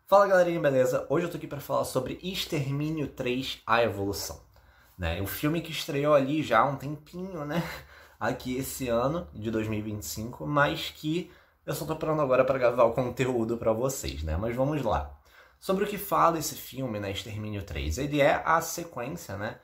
Fala galerinha, beleza? Hoje eu tô aqui pra falar sobre Extermínio 3, A Evolução. O filme que estreou ali já há um tempinho, né? Aqui esse ano, de 2025, mas que eu só tô parando agora pra gravar o conteúdo pra vocês, né? Mas vamos lá. Sobre o que fala esse filme, né? Extermínio 3. Ele é a sequência, né?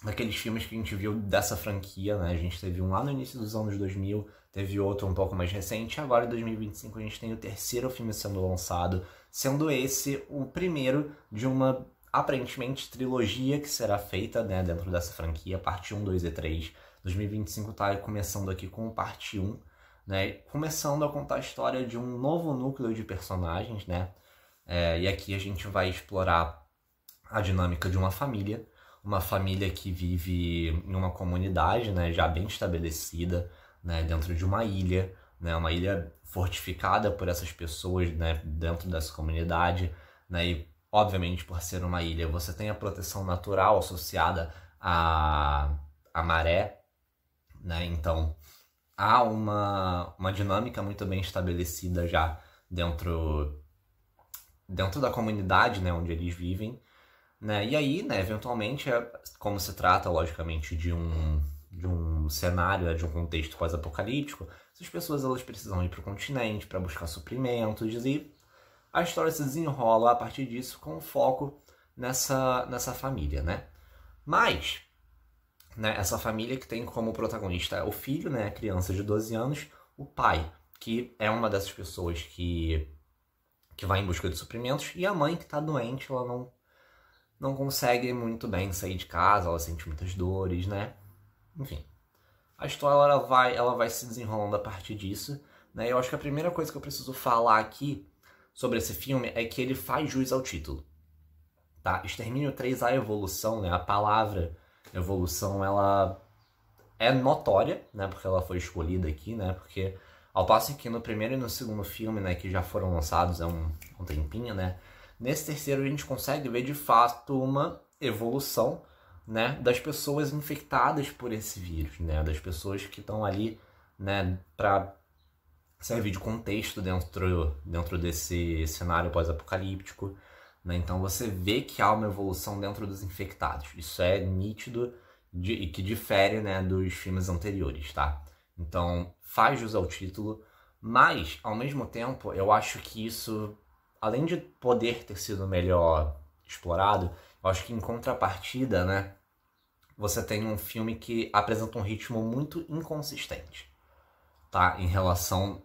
Daqueles filmes que a gente viu dessa franquia, né? A gente teve um lá no início dos anos 2000, teve outro um pouco mais recente, e agora em 2025 a gente tem o terceiro filme sendo lançado, sendo esse o primeiro de uma, aparentemente, trilogia que será feita, né, dentro dessa franquia, parte 1, 2 e 3. 2025 tá começando aqui com parte 1, né? Começando a contar a história de um novo núcleo de personagens, né? E aqui a gente vai explorar a dinâmica de uma família que vive em uma comunidade, né, já bem estabelecida, né, dentro de uma ilha, né, uma ilha fortificada por essas pessoas, né, dentro dessa comunidade, né, e obviamente por ser uma ilha você tem a proteção natural associada à maré, né, então há uma dinâmica muito bem estabelecida já dentro da comunidade, né, onde eles vivem. Né? E aí, né, eventualmente, como se trata, logicamente, de um cenário, né, de um contexto pós-apocalíptico, essas pessoas elas precisam ir para o continente para buscar suprimentos e a história se desenrola a partir disso com foco nessa família, né? Mas, né, essa família que tem como protagonista o filho, né, a criança de 12 anos, o pai, que é uma dessas pessoas que vai em busca de suprimentos, e a mãe que está doente, ela não consegue muito bem sair de casa, ela sente muitas dores, né? Enfim, a história ela vai se desenrolando a partir disso, né? Eu acho que a primeira coisa que eu preciso falar aqui sobre esse filme é que ele faz jus ao título, tá? Extermínio 3, A Evolução, né? A palavra evolução, ela é notória, né? Porque ela foi escolhida aqui, né? Porque ao passo que no primeiro e no segundo filme, né, que já foram lançados há um tempinho, né? Nesse terceiro a gente consegue ver de fato uma evolução, né, das pessoas infectadas por esse vírus, né, das pessoas que estão ali, né, para servir de contexto dentro desse cenário pós-apocalíptico, né? Então você vê que há uma evolução dentro dos infectados. Isso é nítido e que difere, né, dos filmes anteriores, tá? Então faz jus ao título, mas ao mesmo tempo eu acho que isso, além de poder ter sido melhor explorado, eu acho que em contrapartida, né, você tem um filme que apresenta um ritmo muito inconsistente, tá? Em relação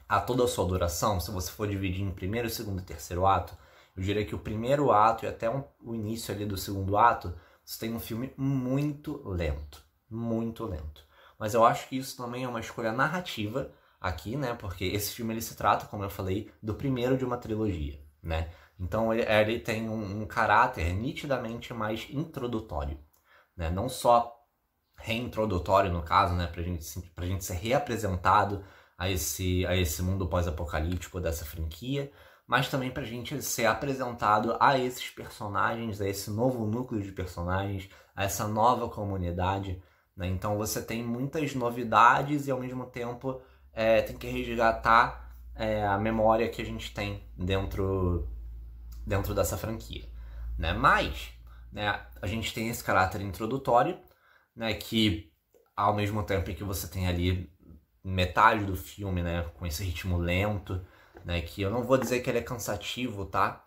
a toda a sua duração. Se você for dividir em primeiro, segundo e terceiro ato, eu diria que o primeiro ato e até o início ali do segundo ato, você tem um filme muito lento, muito lento. Mas eu acho que isso também é uma escolha narrativa aqui, né? Porque esse filme ele se trata, como eu falei, do primeiro de uma trilogia, né? Então ele tem um caráter nitidamente mais introdutório, né? Não só reintrodutório no caso, né? Pra gente ser reapresentado a esse mundo pós-apocalíptico dessa franquia, mas também pra gente ser apresentado a esses personagens, a esse novo núcleo de personagens, a essa nova comunidade, né? Então você tem muitas novidades e ao mesmo tempo tem que resgatar a memória que a gente tem dentro dessa franquia, né? Mas, né, a gente tem esse caráter introdutório, né, que ao mesmo tempo em que você tem ali metade do filme, né, com esse ritmo lento, né, que eu não vou dizer que ele é cansativo, tá?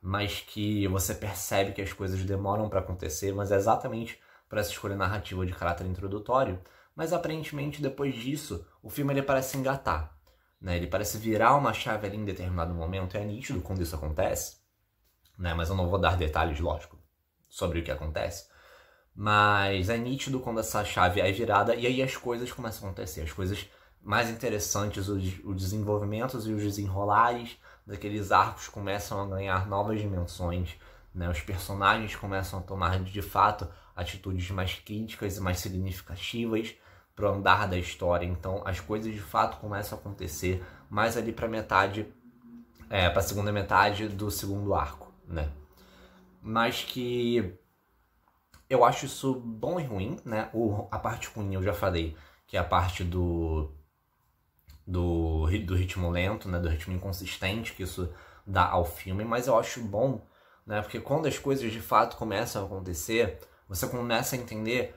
Mas que você percebe que as coisas demoram para acontecer, mas é exatamente por essa escolha narrativa de caráter introdutório. Mas aparentemente depois disso, o filme ele parece engatar, né? Ele parece virar uma chave ali em determinado momento, e é nítido quando isso acontece, né? Mas eu não vou dar detalhes, lógico, sobre o que acontece. Mas é nítido quando essa chave é virada e aí as coisas começam a acontecer. As coisas mais interessantes, os desenvolvimentos e os desenrolares daqueles arcos começam a ganhar novas dimensões, né? Os personagens começam a tomar de fato atitudes mais críticas e mais significativas para o andar da história. Então as coisas de fato começam a acontecer mais ali para a segunda metade do segundo arco, né? Mas que eu acho isso bom e ruim, né? A parte ruim eu já falei, que é a parte do ritmo lento, né, do ritmo inconsistente que isso dá ao filme, mas eu acho bom, né, porque quando as coisas de fato começam a acontecer, você começa a entender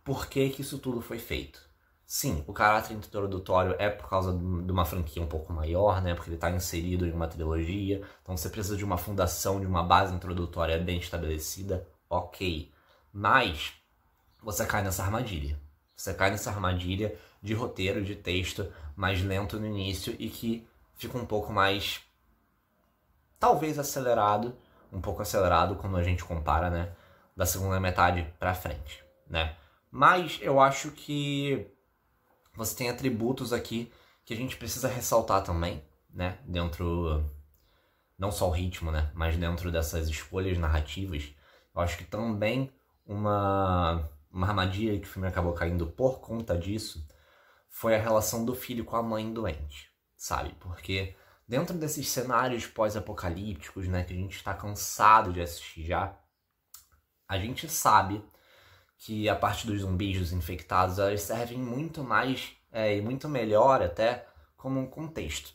por que que isso tudo foi feito. Sim, o caráter introdutório é por causa de uma franquia um pouco maior, né, porque ele está inserido em uma trilogia, então você precisa de uma fundação, de uma base introdutória bem estabelecida, ok. Mas você cai nessa armadilha. Você cai nessa armadilha de roteiro, de texto mais lento no início e que fica um pouco mais, talvez acelerado, um pouco acelerado quando a gente compara, né, da segunda metade pra frente, né. Mas eu acho que você tem atributos aqui que a gente precisa ressaltar também, né, dentro, não só o ritmo, né, mas dentro dessas escolhas narrativas. Eu acho que também uma armadilha que o filme acabou caindo por conta disso foi a relação do filho com a mãe doente, sabe? Porque dentro desses cenários pós-apocalípticos, né, que a gente está cansado de assistir já, a gente sabe que a parte dos zumbis, dos infectados, elas servem muito mais e muito melhor até como um contexto,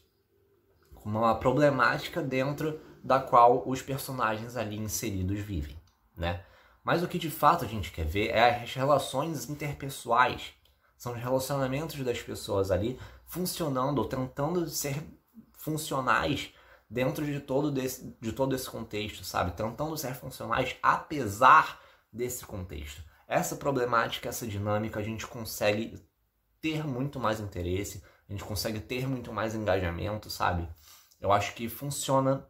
como uma problemática dentro da qual os personagens ali inseridos vivem, né? Mas o que de fato a gente quer ver é as relações interpessoais. São os relacionamentos das pessoas ali funcionando, ou tentando ser funcionais dentro de todo esse contexto, sabe? Tentando ser funcionais apesar desse contexto. Essa problemática, essa dinâmica, a gente consegue ter muito mais interesse, a gente consegue ter muito mais engajamento, sabe? Eu acho que funciona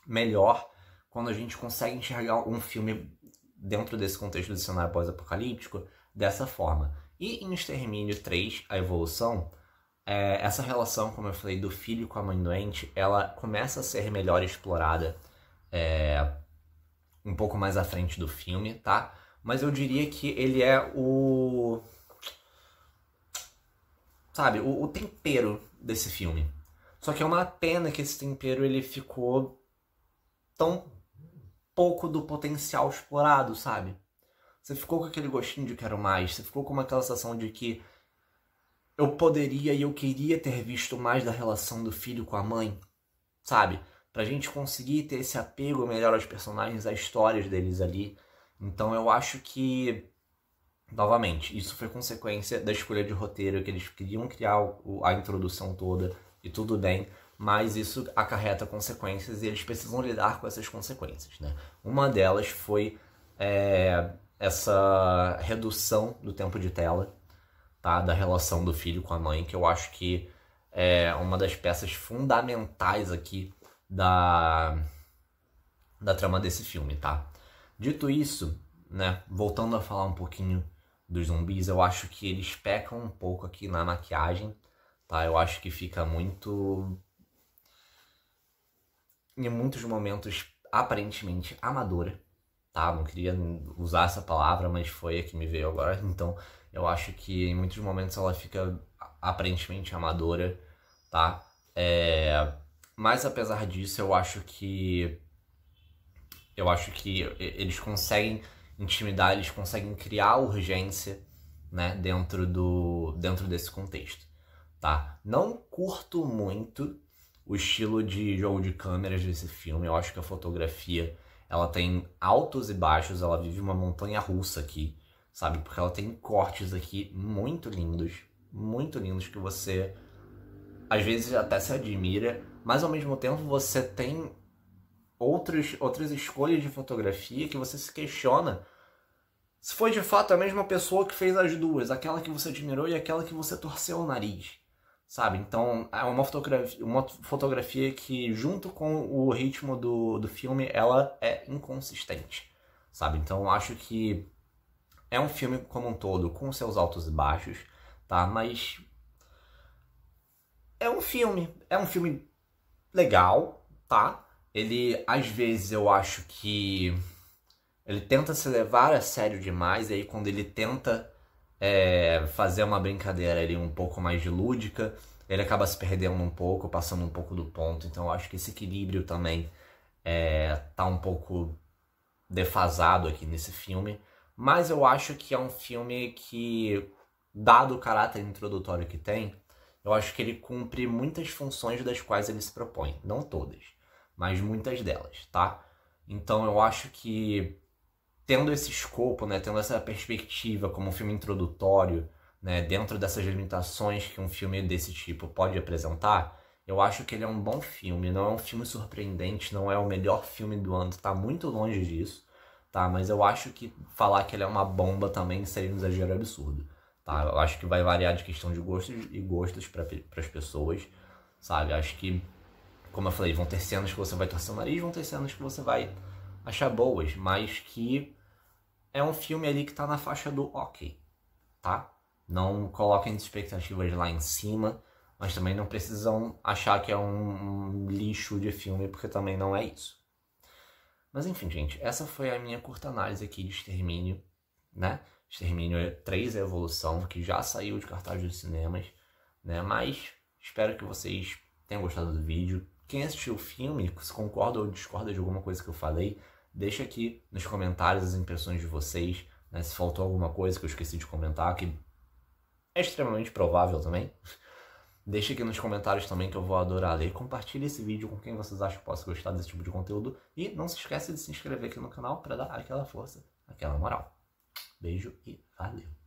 melhor quando a gente consegue enxergar um filme dentro desse contexto de cenário pós-apocalíptico dessa forma. E em Extermínio 3, A Evolução, essa relação, como eu falei, do filho com a mãe doente, ela começa a ser melhor explorada um pouco mais à frente do filme, tá? Mas eu diria que ele é o tempero desse filme. Só que é uma pena que esse tempero ele ficou tão pouco do potencial explorado, sabe? Você ficou com aquele gostinho de quero mais, você ficou com aquela sensação de que eu poderia e eu queria ter visto mais da relação do filho com a mãe, sabe? Pra gente conseguir ter esse apego melhor aos personagens, às histórias deles ali. Então eu acho que, novamente, isso foi consequência da escolha de roteiro, que eles queriam criar a introdução toda e tudo bem, mas isso acarreta consequências e eles precisam lidar com essas consequências, né? Uma delas foi essa redução do tempo de tela, tá? Da relação do filho com a mãe, que eu acho que é uma das peças fundamentais aqui da trama desse filme, tá? Dito isso, né, voltando a falar um pouquinho dos zumbis, eu acho que eles pecam um pouco aqui na maquiagem, tá? Eu acho que fica muito, em muitos momentos, aparentemente amadora, tá? Não queria usar essa palavra, mas foi a que me veio agora. Então, eu acho que em muitos momentos ela fica aparentemente amadora, tá? Mas apesar disso, eu acho que eles conseguem intimidar, eles conseguem criar urgência, né, dentro desse contexto, tá? Não curto muito o estilo de jogo de câmeras desse filme. Eu acho que a fotografia, ela tem altos e baixos, ela vive uma montanha russa aqui, sabe? Porque ela tem cortes aqui muito lindos que você às vezes até se admira, mas ao mesmo tempo você tem outras escolhas de fotografia que você se questiona se foi de fato a mesma pessoa que fez as duas, aquela que você admirou e aquela que você torceu o nariz, sabe? Então é uma fotografia que, junto com o ritmo do filme, ela é inconsistente, sabe? Então eu acho que é um filme como um todo, com seus altos e baixos, tá? Mas é um filme legal, tá? Ele, às vezes, eu acho que ele tenta se levar a sério demais, e aí quando ele tenta fazer uma brincadeira ali um pouco mais de lúdica, ele acaba se perdendo um pouco, passando um pouco do ponto. Então eu acho que esse equilíbrio também tá um pouco defasado aqui nesse filme. Mas eu acho que é um filme que, dado o caráter introdutório que tem, eu acho que ele cumpre muitas funções das quais ele se propõe. Não todas, mas muitas delas, tá? Então eu acho que tendo esse escopo, né, tendo essa perspectiva como um filme introdutório, né, dentro dessas limitações que um filme desse tipo pode apresentar, eu acho que ele é um bom filme. Não é um filme surpreendente, não é o melhor filme do ano, tá muito longe disso, tá? Mas eu acho que falar que ele é uma bomba também seria um exagero absurdo, tá? Eu acho que vai variar de questão de gostos e gostos para as pessoas, sabe? Acho que, como eu falei, vão ter cenas que você vai torcer o nariz, vão ter cenas que você vai achar boas, mas que é um filme ali que tá na faixa do ok, tá? Não coloquem expectativas lá em cima, mas também não precisam achar que é um lixo de filme, porque também não é isso. Mas enfim, gente, essa foi a minha curta análise aqui de Extermínio, né? Extermínio 3, a Evolução, que já saiu de cartaz dos cinemas, né? Mas espero que vocês tenham gostado do vídeo. Quem assistiu o filme, se concorda ou discorda de alguma coisa que eu falei, deixa aqui nos comentários as impressões de vocês, né? Se faltou alguma coisa que eu esqueci de comentar, que é extremamente provável também. Deixa aqui nos comentários também que eu vou adorar ler. Compartilhe esse vídeo com quem vocês acham que possa gostar desse tipo de conteúdo. E não se esqueça de se inscrever aqui no canal para dar aquela força, aquela moral. Beijo e valeu!